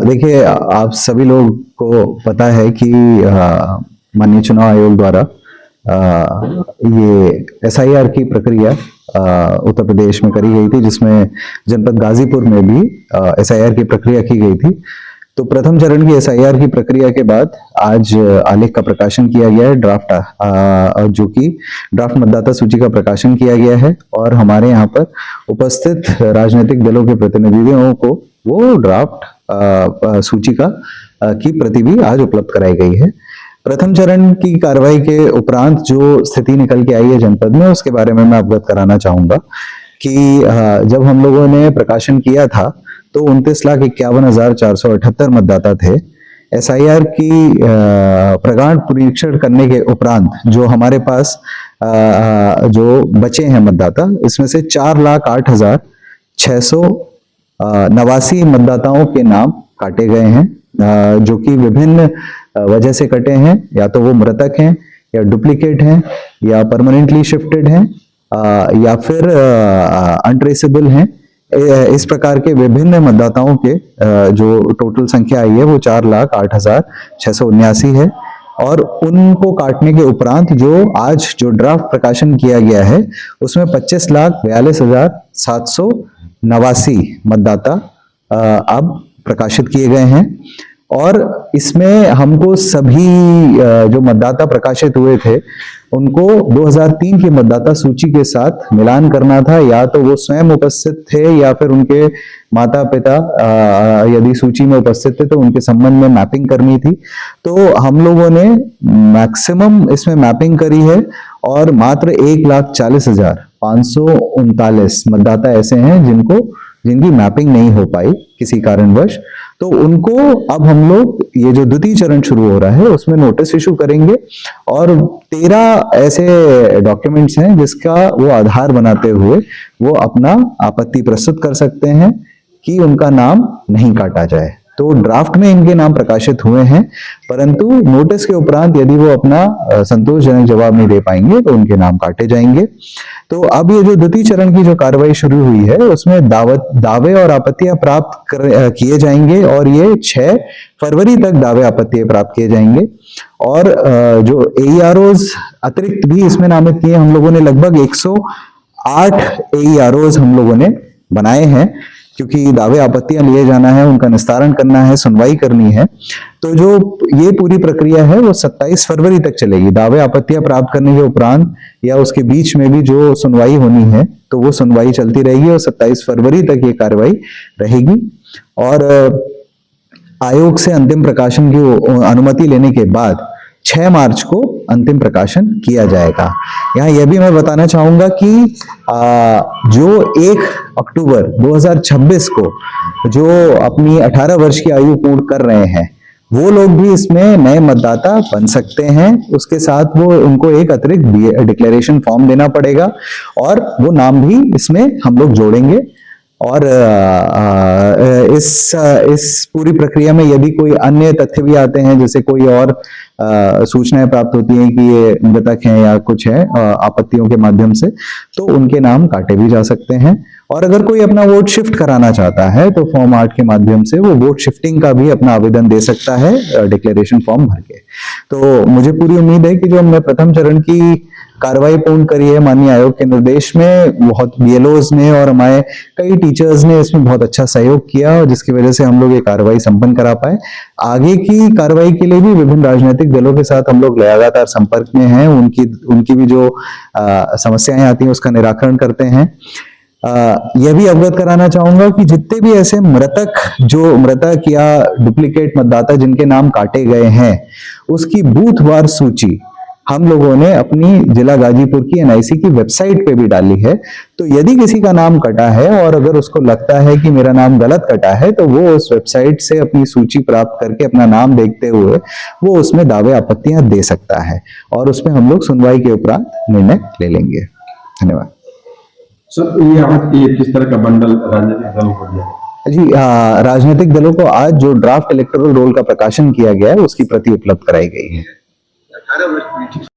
देखिए, आप सभी लोग को पता है कि माननीय चुनाव आयोग द्वारा ये एसआईआर की प्रक्रिया उत्तर प्रदेश में करी गई थी, जिसमें जनपद गाजीपुर में भी एसआईआर की प्रक्रिया की गई थी। तो प्रथम चरण की एसआईआर की प्रक्रिया के बाद आज आलेख का प्रकाशन किया गया है, जो कि ड्राफ्ट मतदाता सूची का प्रकाशन किया गया है, और हमारे यहाँ पर उपस्थित राजनीतिक दलों के प्रतिनिधियों को वो ड्राफ्ट सूची की प्रति भी आज उपलब्ध कराई गई है। प्रथम चरण की कार्रवाई के उपरांत जो स्थिति निकल के आई है जनपद में, उसके बारे में मैं अवगत कराना चाहूंगा कि जब हम लोगों ने प्रकाशन किया था तो 29,51,478 मतदाता थे। एसआईआर की प्रगाढ़ परीक्षण करने के उपरांत जो हमारे पास जो बचे हैं मतदाता, इसमें से 4,08,689 मतदाताओं के नाम काटे गए हैं, जो कि विभिन्न वजह से कटे हैं। या तो वो मृतक हैं, या डुप्लीकेट हैं, या परमानेंटली शिफ्टेड हैं, या फिर अनट्रेसेबल हैं। इस प्रकार के विभिन्न मतदाताओं के जो टोटल संख्या आई है वो 4,08,679 है। और उनको काटने के उपरांत जो आज जो ड्राफ्ट प्रकाशन किया गया है उसमें 25,42,789 मतदाता अब प्रकाशित किए गए हैं। और इसमें हमको सभी जो मतदाता प्रकाशित हुए थे उनको 2003 की मतदाता सूची के साथ मिलान करना था। या तो वो स्वयं उपस्थित थे या फिर उनके माता पिता यदि सूची में उपस्थित थे तो उनके संबंध में मैपिंग करनी थी। तो हम लोगों ने मैक्सिमम इसमें मैपिंग करी है, और मात्र 1,40,539 मतदाता ऐसे हैं जिनकी मैपिंग नहीं हो पाई किसी कारणवश। तो उनको अब हम लोग ये जो द्वितीय चरण शुरू हो रहा है उसमें नोटिस इशू करेंगे, और 13 ऐसे डॉक्यूमेंट्स हैं जिसका वो आधार बनाते हुए वो अपना आपत्ति प्रस्तुत कर सकते हैं कि उनका नाम नहीं काटा जाए। तो ड्राफ्ट में इनके नाम प्रकाशित हुए हैं, परंतु नोटिस के उपरांत यदि वो अपना संतोषजनक जवाब नहीं दे पाएंगे तो उनके नाम काटे जाएंगे। तो अब ये जो द्वितीय चरण की जो कार्रवाई शुरू हुई है उसमें दावे और आपत्तियां प्राप्त किए जाएंगे, और ये 6 फरवरी तक दावे आपत्तियां प्राप्त किए जाएंगे। और जो एईआरओज अतिरिक्त भी इसमें नामित किए हम लोगों ने, लगभग 108 एईआरओज हम लोगों ने बनाए हैं, क्योंकि दावे आपत्तियां लिए जाना है, उनका निस्तारण करना है, सुनवाई करनी है। तो जो ये पूरी प्रक्रिया है वो 27 फरवरी तक चलेगी। दावे आपत्तियां प्राप्त करने के उपरांत या उसके बीच में भी जो सुनवाई होनी है तो वो सुनवाई चलती रहेगी, और 27 फरवरी तक ये कार्रवाई रहेगी। और आयोग से अंतिम प्रकाशन की अनुमति लेने के बाद 6 मार्च को अंतिम प्रकाशन किया जाएगा। यहाँ यह भी मैं बताना चाहूंगा कि जो 1 अक्टूबर 2026 को जो अपनी 18 वर्ष की आयु पूर्ण कर रहे हैं वो लोग भी इसमें नए मतदाता बन सकते हैं। उसके साथ वो उनको एक अतिरिक्त डिक्लेरेशन फॉर्म देना पड़ेगा, और वो नाम भी इसमें हम लोग जोड़ेंगे। और इस पूरी प्रक्रिया में यदि कोई अन्य तथ्य भी आते हैं, जैसे कोई और सूचनाएं प्राप्त होती हैं कि ये मृतक हैं या कुछ है आपत्तियों के माध्यम से, तो उनके नाम काटे भी जा सकते हैं। और अगर कोई अपना वोट शिफ्ट कराना चाहता है तो फॉर्म 8 के माध्यम से वो वोट शिफ्टिंग का भी अपना आवेदन दे सकता है डिक्लेरेशन फॉर्म भर के। तो मुझे पूरी उम्मीद है कि जो हमने प्रथम चरण की कार्रवाई पूर्ण करी है माननीय आयोग के निर्देश में, बहुत बीएलओज ने और हमारे कई टीचर्स ने इसमें बहुत अच्छा सहयोग किया, और जिसकी वजह से हम लोग ये कार्रवाई संपन्न करा पाए। आगे की कार्रवाई के लिए भी विभिन्न राजनीतिक दलों के साथ हम लोग लगातार संपर्क में हैं, उनकी भी जो समस्याएं आती हैं उसका निराकरण करते हैं। यह भी अवगत कराना चाहूंगा कि जितने भी ऐसे मृतक या डुप्लीकेट मतदाता जिनके नाम काटे गए हैं उसकी बूथवार सूची हम लोगों ने अपनी जिला गाजीपुर की एनआईसी की वेबसाइट पे भी डाली है। तो यदि किसी का नाम कटा है और अगर उसको लगता है कि मेरा नाम गलत कटा है तो वो उस वेबसाइट से अपनी सूची प्राप्त करके अपना नाम देखते हुए वो उसमें दावे आपत्तियां दे सकता है, और उसमें हम लोग सुनवाई के उपरांत निर्णय ले लेंगे। धन्यवाद सर। ये किस तरह का बंडल राजनीतिक दलों को दिया जी? राजनीतिक दलों को आज जो ड्राफ्ट इलेक्टोरल रोल का प्रकाशन किया गया है उसकी प्रति उपलब्ध कराई गई है।